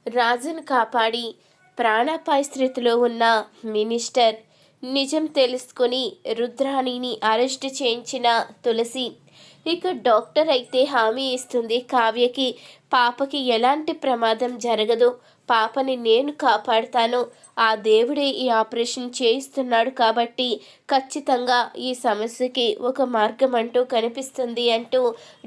రాజును కాపాడి ప్రాణాపాయ స్థితిలో ఉన్న మినిస్టర్ నిజం తెలుసుకొని రుద్రాణిని అరెస్ట్ చేయించిన తులసి ఇక డాక్టర్ అయితే హామీ ఇస్తుంది కావ్యకి పాపకి ఎలాంటి ప్రమాదం జరగదు, పాపని నేను కాపాడుతాను, ఆ దేవుడే ఈ ఆపరేషన్ చేయిస్తున్నాడు కాబట్టి ఖచ్చితంగా ఈ సమస్యకి ఒక మార్గం అంటూ కనిపిస్తుంది అంటూ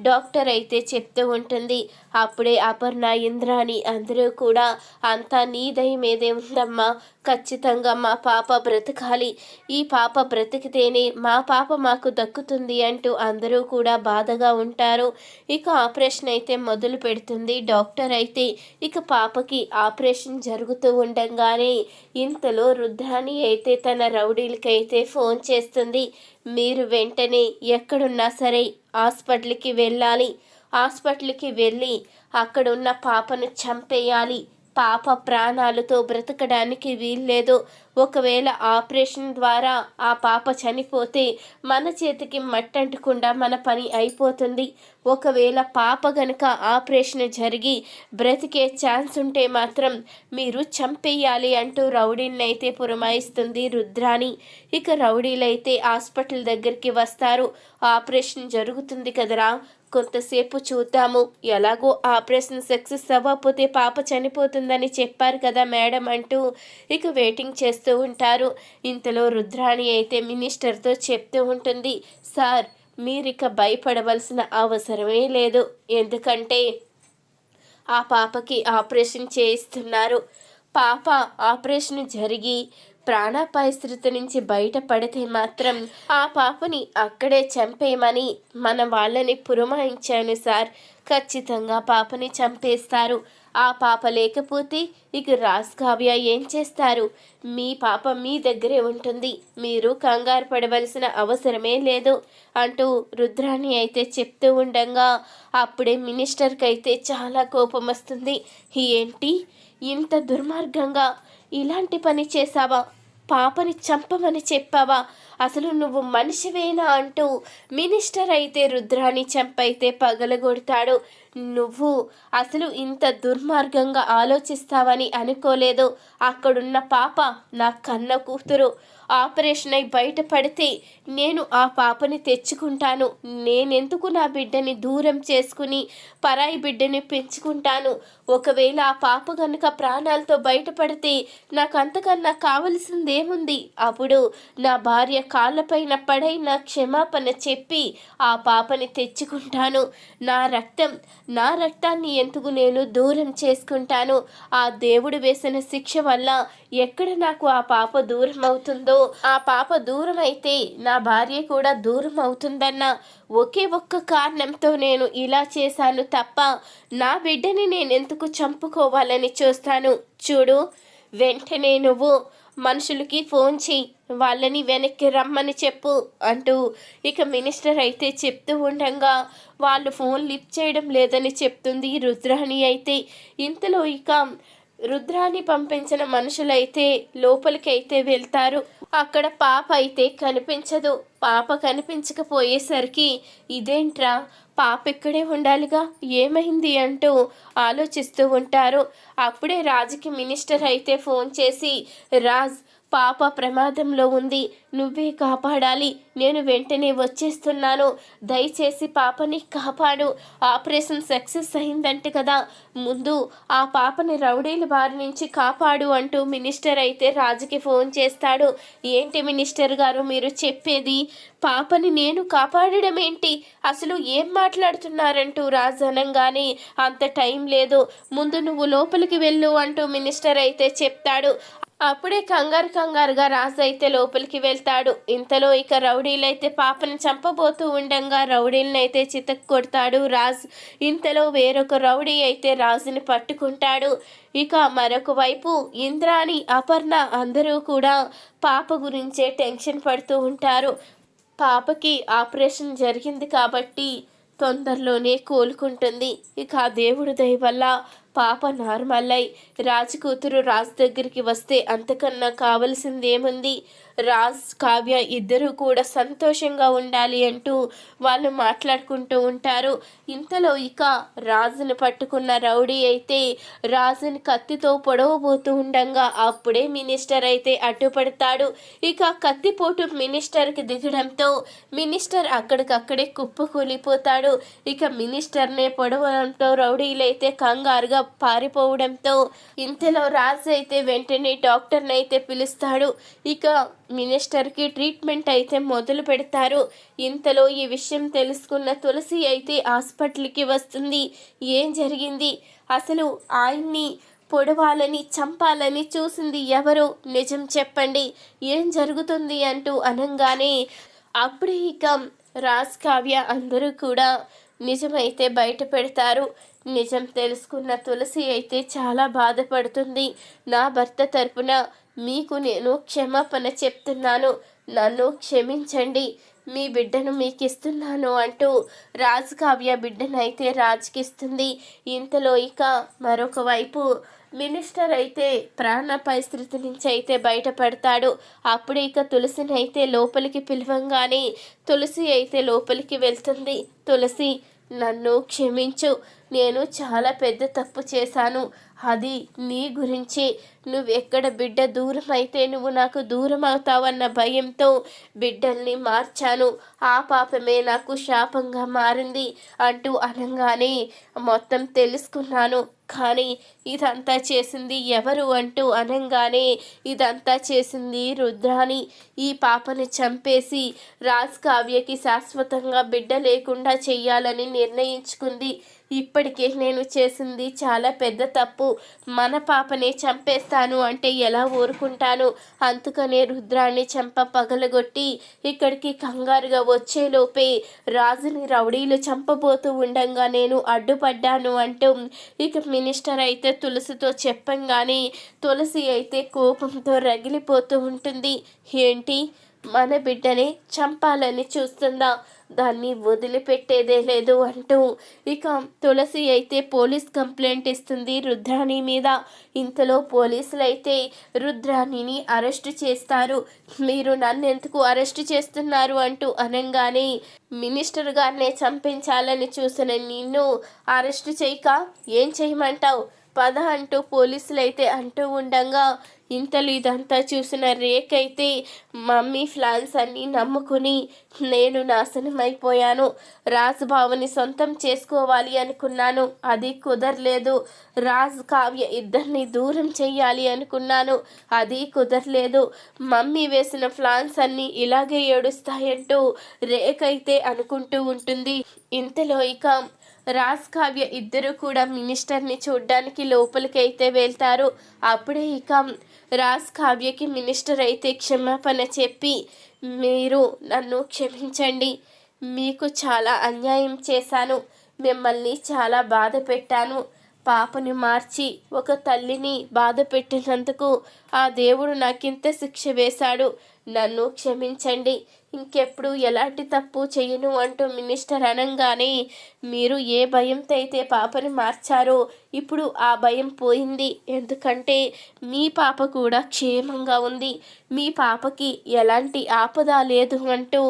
డాక్టర్ అయితే చెప్తూ ఉంటుంది. అప్పుడే అపర్ణ, ఇంద్రాణి అందరూ కూడా అంతా నీ దయమేదే ఉందమ్మా, ఖచ్చితంగా మా పాప బ్రతకాలి, ఈ పాప బ్రతికితేనే మా పాప మాకు దక్కుతుంది అంటూ అందరూ కూడా బాధగా ఉంటారు. ఇక ఆపరేషన్ అయితే మొదలు పెడుతుంది డాక్టర్ అయితే. ఇక పాపకి ఆపరేషన్ జరుగుతూ ఉండగానే ఇంతలో రుద్రాణి అయితే తన రౌడీలకైతే ఫోన్ చేస్తుంది. మీరు వెంటనే ఎక్కడున్నా సరే హాస్పిటల్కి వెళ్ళాలి, హాస్పిటల్కి వెళ్ళి అక్కడున్న పాపను చంపేయాలి, పాప ప్రాణాలతో బ్రతకడానికి వీల్లేదు, ఒకవేళ ఆపరేషన్ ద్వారా ఆ పాప చనిపోతే మన చేతికి మట్టంటకుండా మన పని అయిపోతుంది, ఒకవేళ పాప గనుక ఆపరేషన్ జరిగి బ్రతికే ఛాన్స్ ఉంటే మాత్రం మీరు చంపేయాలి అంటూ రౌడీని అయితే పురమాయిస్తుంది రుద్రాణి. ఇక రౌడీలైతే హాస్పిటల్ దగ్గరికి వస్తారు. ఆపరేషన్ జరుగుతుంది కదరా, కొంతసేపు చూద్దాము, ఎలాగో ఆపరేషన్ సక్సెస్ అవ్వకపోతే పాప చనిపోతుందని చెప్పారు కదా మేడం అంటూ ఇక వెయిటింగ్ చేస్తూ ఉంటారు. ఇంతలో రుద్రాణి అయితే మినిస్టర్తో చెప్తూ ఉంటుంది, సార్ మీరిక భయపడవలసిన అవసరమే లేదు, ఎందుకంటే ఆ పాపకి ఆపరేషన్ చేయిస్తున్నారు, పాప ఆపరేషన్ జరిగి ప్రాణాపాయ స్థితి నుంచి బయటపడితే మాత్రం ఆ పాపని అక్కడే చంపేయమని మన వాళ్ళని పురమాయించాను సార్, ఖచ్చితంగా పాపని చంపేస్తారు, ఆ పాప లేకపోతే ఇక రాజ్ కావ్య ఏం చేస్తారు, మీ పాప మీ దగ్గరే ఉంటుంది, మీరు కంగారు పడవలసిన అవసరమే లేదు అంటూ రుద్రాణి అయితే చెప్తూ ఉండగా అప్పుడే మినిస్టర్కి అయితే చాలా కోపం వస్తుంది. ఏంటి ఇంత దుర్మార్గంగా ఇలాంటి పని చేశావా, పాపని చంపమని చెప్పావా, అసలు నువ్వు మనిషివేనా అంటూ మినిస్టర్ అయితే రుద్రాణి చంపైతే పగలగొడతాడు. నువ్వు అసలు ఇంత దుర్మార్గంగా ఆలోచిస్తావని అనుకోలేదు, అక్కడున్న పాప నా కన్న కూతురు, ఆపరేషన్ అయి బయటపడితే నేను ఆ పాపని తెచ్చుకుంటాను, నేనెందుకు నా బిడ్డని దూరం చేసుకుని పరాయి బిడ్డని పెంచుకుంటాను, ఒకవేళ ఆ పాప కనుక ప్రాణాలతో బయటపడితే నాకు అంతకన్నా కావలసిందేముంది, అప్పుడు నా భార్య కాళ్ళపైన పడై నా క్షమాపణ చెప్పి ఆ పాపని తెచ్చుకుంటాను, నా రక్తాన్ని ఎందుకు నేను దూరం చేసుకుంటాను, ఆ దేవుడు వేసిన శిక్ష వల్ల ఎక్కడ నాకు ఆ పాప దూరం అవుతుందో, ఆ పాప దూరం అయితే నా భార్య కూడా దూరం అవుతుందన్న ఒకే ఒక్క కారణంతో నేను ఇలా చేశాను తప్ప నా బిడ్డని నేనెందుకు చంపుకోవాలని చూస్తాను, చూడు వెంటనే నువ్వు మనుషులకి ఫోన్ చేయి, వాళ్ళని వెనక్కి రమ్మని చెప్పు అంటూ ఇక మినిస్టర్ అయితే చెప్తూ ఉండగా వాళ్ళు ఫోన్ లిఫ్ట్ చేయడం లేదని చెప్తుంది రుద్రాణి అయితే. ఇంతలో ఇక రుద్రాన్ని పంపించిన మనుషులైతే లోపలికి అయితే వెళ్తారు. అక్కడ పాప అయితే కనిపించదు. పాప కనిపించకపోయేసరికి ఇదేంట్రా, పాప ఇక్కడే ఉండాలిగా, ఏమైంది అంటూ ఆలోచిస్తూ ఉంటారు. అప్పుడే రాజుకి మినిస్టర్ అయితే ఫోన్ చేసి, రాజ్ పాప ప్రమాదంలో ఉంది, నువ్వే కాపాడాలి, నేను వెంటనే వచ్చేస్తున్నాను, దయచేసి పాపని కాపాడు, ఆపరేషన్ సక్సెస్ అయిందంటే కదా, ముందు ఆ పాపని రౌడీల బారి నుంచి కాపాడు అంటూ మినిస్టర్ అయితే రాజుకి ఫోన్ చేస్తాడు. ఏంటి మినిస్టర్ గారు మీరు చెప్పేది, పాపని నేను కాపాడడం ఏంటి, అసలు ఏం మాట్లాడుతున్నారంటూ రాజు అనగానే అంత టైం లేదు, ముందు నువ్వు లోపలికి వెళ్ళు అంటూ మినిస్టర్ అయితే చెప్తాడు. అప్పుడే కంగారుగా రాజు అయితే లోపలికి వెళ్తాడు. ఇంతలో ఇక రౌడీలైతే పాపని చంపబోతూ ఉండగా రౌడీలను అయితే చితక్ కొడతాడు రాజ్. ఇంతలో వేరొక రౌడీ అయితే రాజుని పట్టుకుంటాడు. ఇక మరొక వైపు ఇంద్రాణి, అపర్ణ అందరూ కూడా పాప గురించే టెన్షన్ పడుతూ ఉంటారు. పాపకి ఆపరేషన్ జరిగింది కాబట్టి తొందరలోనే కోలుకుంటుంది, ఇక ఆ దేవుడి దయ వల్ల పాప నార్మల్ అయి రాజు కూతురు రాజు దగ్గరికి వస్తే అంతకన్నా కావలసిందేముంది? రాజ్ కావ్య ఇద్దరూ కూడా సంతోషంగా ఉండాలి అంటూ వాళ్ళు మాట్లాడుకుంటూ ఉంటారు. ఇంతలో ఇక రాజుని పట్టుకున్న రౌడీ అయితే రాజుని కత్తితో పొడవబోతూ ఉండగా అప్పుడే మినిస్టర్ అయితే అడ్డుపడతాడు. ఇక కత్తిపోటు మినిస్టర్కి దిగడంతో మినిస్టర్ అక్కడికక్కడే కుప్పకూలిపోతాడు. ఇక మినిస్టర్నే పొడవడంతో రౌడీలైతే కంగారుగా పారిపోవడంతో ఇంతలో రాజు అయితే వెంటనే డాక్టర్ని అయితే పిలుస్తాడు. ఇక మినిస్టర్కి ట్రీట్మెంట్ అయితే మొదలు పెడతారు. ఇంతలో ఈ విషయం తెలుసుకున్న తులసి అయితే హాస్పిటల్కి వస్తుంది. ఏం జరిగింది? అసలు ఆయన్ని పొడవాలని చంపాలని చూసింది ఎవరు? నిజం చెప్పండి, ఏం జరుగుతుంది అంటూ అనంగానే అప్పుడే ఇక రాజ్ కావ్య అందరూ కూడా నిజమైతే బయట పెడతారు. నిజం తెలుసుకున్న తులసి అయితే చాలా బాధపడుతుంది. నా భర్త తరపున మీకు నేను క్షమాపణ చెప్తున్నాను, నన్ను క్షమించండి, మీ బిడ్డను మీకు ఇస్తున్నాను అంటూ రాజ్ కావ్య బిడ్డనైతే రాజ్కిస్తుంది. ఇంతలో ఇక మరొక వైపు మినిస్టర్ అయితే ప్రాణాపాయ స్థితి నుంచి అయితే బయటపడతాడు. అప్పుడు ఇక తులసిని అయితే లోపలికి పిలవంగానే తులసి అయితే లోపలికి వెళ్తుంది. తులసి, నన్ను క్షమించు, నేను చాలా పెద్ద తప్పు చేశాను. అది నీ గురించి. నువ్వెక్కడ బిడ్డ దూరం అయితే నువ్వు నాకు దూరం అవుతావన్న భయంతో బిడ్డల్ని మార్చాను. ఆ పాపమే నాకు శాపంగా మారింది అంటూ అనగానే మొత్తం తెలుసుకున్నాను. కానీ ఇదంతా చేసింది ఎవరు అంటూ అనగానే ఇదంతా చేసింది రుద్రాని. ఈ పాపని చంపేసి రాజ్ కావ్యకి శాశ్వతంగా బిడ్డ లేకుండా చెయ్యాలని నిర్ణయించుకుంది. ఇప్పటికే నేను చేసింది చాలా పెద్ద తప్పు. మన పాపనే చంపేస్తాను అంటే ఎలా ఊరుకుంటాను? అందుకనే రుద్రాన్ని చంప పగలగొట్టి ఇక్కడికి కంగారుగా వచ్చేలోపే రాజుని రౌడీలు చంపబోతూ ఉండగా నేను అడ్డుపడ్డాను అంటూ ఇక మినిస్టర్ అయితే తులసితో చెప్పంగానే తులసి అయితే కోపంతో రగిలిపోతూ ఉంటుంది. ఏంటి, మన బిడ్డని చంపాలని చూస్తుందా? దాన్ని వదిలిపెట్టేదే లేదు అంటూ ఇక తులసి అయితే పోలీస్ కంప్లైంట్ ఇస్తుంది రుద్రాణి మీద. ఇంతలో పోలీసులు అయితే రుద్రాణిని అరెస్ట్ చేస్తారు. మీరు నన్ను ఎందుకు అరెస్ట్ చేస్తున్నారు అంటూ అనగానే మినిస్టర్ గారినే చంపించాలని చూసిన నిన్ను అరెస్ట్ చేయక ఏం చేయమంటావు? పద అంటూ పోలీసులు అయితే అంటూ ఉండగా ఇంతలో ఇదంతా చూసిన రేఖ అయితే మమ్మీ ప్లాన్స్ అన్నీ నమ్ముకుని నేను నాశనం అయిపోయాను. రాజుబావని సొంతం చేసుకోవాలి అనుకున్నాను, అది కుదరలేదు. రాజ్ కావ్య ఇద్దరిని దూరం చెయ్యాలి అనుకున్నాను, అది కుదరలేదు. మమ్మీ వేసిన ప్లాన్స్ అన్నీ ఇలాగే ఏడుస్తాయంటూ రేఖ అయితే అనుకుంటూ ఉంటుంది. ఇంతలో ఇక రాజ్ కావ్య ఇద్దరు కూడా మినిస్టర్ని చూడ్డానికి లోపలికి అయితే వెళ్తారు. అప్పుడే ఇక రాజ్ కావ్యకి మినిస్టర్ అయితే క్షమాపణ చెప్పి మీరు నన్ను క్షమించండి, మీకు చాలా అన్యాయం చేశాను, మిమ్మల్ని చాలా బాధ పెట్టాను. పాపని మార్చి ఒక తల్లిని బాధ పెట్టినందుకు ఆ దేవుడు నాకింత శిక్ష వేశాడు, నన్ను క్షమించండి, ఇంకెప్పుడు ఎలాంటి తప్పు చేయను అంటూ మినిస్టర్ అనగానే మీరు ఏ భయంతో అయితే పాపని మార్చారో ఇప్పుడు ఆ భయం పోయింది. ఎందుకంటే మీ పాప కూడా క్షేమంగా ఉంది, మీ పాపకి ఎలాంటి ఆపద లేదు అంటూ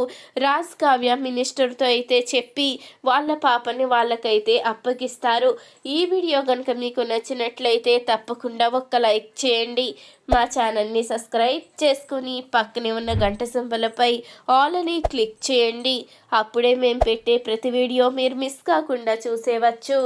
రాజ్ కావ్య మినిస్టర్తో అయితే చెప్పి వాళ్ళ పాపని వాళ్ళకైతే అప్పగిస్తారు. ఈ వీడియో కనుక మీకు నచ్చినట్లయితే తప్పకుండా ఒక్క లైక్ చేయండి. మా ఛానల్ని సబ్స్క్రైబ్ చేసుకుని పక్కనే ఉన్న గంట సింబలపై ఆల్ అని క్లిక్ చేయండి. అప్పుడే మేము పెట్టే ప్రతి వీడియో మీరు మిస్ కాకుండా చూసేవచ్చు.